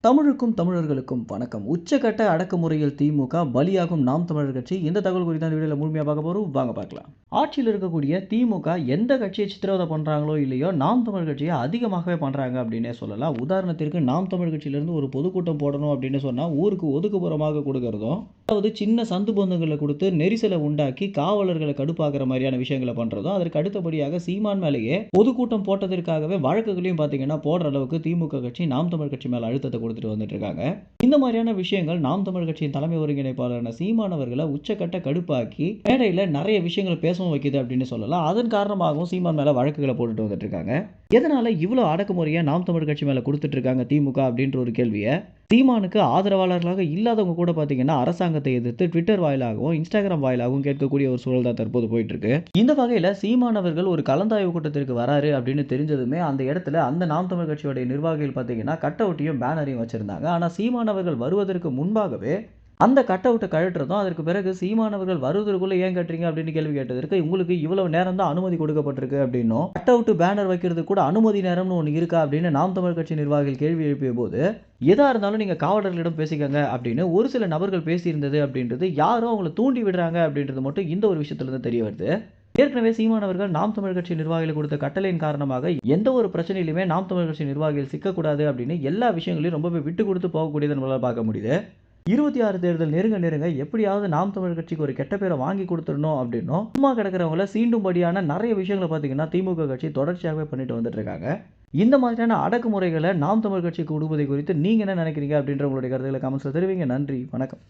தமிழுக்கும் தமிழர்களுக்கும் வணக்கம். உச்சக்கட்ட அடக்குமுறையில் திமுக பலியாகும் நாம் தமிழர் கட்சி. இந்த தகவல் குறித்து அந்த வீடியோல முழுமையா பார்க்க போறோம். வாங்க பார்க்கலாம். ஆட்சியில் இருக்கக்கூடிய திமுக எந்த கட்சியை சித்திரவதை பண்றாங்களோ இல்லையோ, நாம் தமிழர் கட்சியை அதிகமாகவே பண்றாங்க அப்படின்னே சொல்லலாம். உதாரணத்திற்கு நாம் தமிழர் கட்சியிலிருந்து ஒரு பொதுக்கூட்டம் போடணும் அப்படின்னு சொன்னா ஊருக்கு ஒதுக்குப்புறமாக கொடுக்கறதும், அதாவது சின்ன சந்து பொந்துகளை கொடுத்து நெரிசலை உண்டாக்கி காவலர்களை கடுப்பாக்குற மாதிரியான விஷயங்களை பண்றதும், அதற்கு அடுத்தபடியாக சீமான் மேலேயே பொதுக்கூட்டம் போட்டதற்காகவே வழக்குகளையும் பார்த்தீங்கன்னா போடுற அளவுக்கு திமுக கட்சி நாம் தமிழர் கட்சி மேல அழுத்தத்தை கொடுத்துட்டு வந்துட்டு இருக்காங்க. இந்த மாதிரியான விஷயங்கள் நாம் தமிழர் கட்சியின் தலைமை ஒருங்கிணைப்பாளரான சீமான் அவர்களை உச்சக்கட்ட கடுப்பாக்கி மேடையில நிறைய விஷயங்கள் பேசவும் வைக்குது அப்படின்னு சொல்லலாம். அதன் காரணமாகவும் சீமான் மேல வழக்குகளை போட்டுட்டு வந்துட்டு இருக்காங்க. எதனால இவ்வளவு அடக்குமுறையை நாம் தமிழர் கட்சி மேல கொடுத்துட்டு இருக்காங்க திமுக அப்படின்ற ஒரு கேள்வியை சீமானுக்கு ஆதரவாளர்களாக இல்லாதவங்க கூட பாத்தீங்கன்னா அரசாங்கத்தை எதிர்த்து ட்விட்டர் வாயிலாகவும் இன்ஸ்டாகிராம் வாயிலாகவும் கேட்கக்கூடிய ஒரு சூழல் தான் தற்போது போயிட்டு இருக்கு. இந்த வகையில சீமான் அவர்கள் ஒரு கலந்தாய்வு கூட்டத்திற்கு வராரு அப்படின்னு தெரிஞ்சதுமே அந்த இடத்துல அந்த நாம் தமிழர் கட்சியோட நிர்வாகிகள் பாத்தீங்கன்னா கட் அவுட்டையும் பேனரையும் வச்சிருந்தாங்க. ஆனா சீமான் அவர்கள் வருவதற்கு முன்பாகவே அந்த கட் அவுட்டை கழட்டுறதும், அதற்கு பிறகு சீமான் அவர்கள் வருவதற்குள்ள ஏன் கட்டுறீங்க அப்படின்னு கேள்வி கேட்டதற்கு, உங்களுக்கு இவ்வளவு நேரம் தான் அனுமதி கொடுக்கப்பட்டிருக்கு அப்படின்னும், கட் அவுட் பேனர் வைக்கிறதுக்கு கூட அனுமதி நேரம்னு ஒன்று இருக்கா அப்படின்னு நாம் தமிழர் கட்சி நிர்வாகிகள் கேள்வி எழுப்பிய போது, எதா இருந்தாலும் நீங்க காவலர்களிடம் பேசிக்கங்க அப்படின்னு ஒரு சில நபர்கள் பேசியிருந்தது அப்படின்றது யாரோ அவங்களை தூண்டி விடுறாங்க அப்படின்றது மட்டும் இந்த ஒரு விஷயத்துல இருந்து தெரிய வருது. ஏற்கனவே சீமான் அவர்கள் நாம் தமிழர் கட்சி நிர்வாகிகள் கொடுத்த கட்டளையின் காரணமாக எந்த ஒரு பிரச்சனையிலுமே நாம் தமிழர் கட்சி நிர்வாகிகள் சிக்கக்கூடாது அப்படின்னு எல்லா விஷயங்களையும் ரொம்பவே விட்டு கொடுத்து போகக்கூடியதை நம்மளால பார்க்க முடியுது. 26 தேர்தல் நெருங்க நெருங்க எப்படியாவது நாம் தமிழர் கட்சிக்கு ஒரு கெட்ட பேரை வாங்கி கொடுத்துடணும் அப்படின்னும் சும்மா கிடக்கிறவங்கள சீண்டும்படியான நிறைய விஷயங்களை பார்த்தீங்கன்னா திமுக கட்சி தொடர்ச்சியாகவே பண்ணிட்டு வந்துட்டு இருக்காங்க. இந்த மாதிரியான அடக்குமுறைகளை நாம் தமிழர் கட்சிக்கு விடுவதை குறித்து நீங்க என்ன நினைக்கிறீங்க அப்படின்ற உங்களுடைய கருத்துக்களை கமெண்ட்ஸ்ல தெரிவிங்க. நன்றி, வணக்கம்.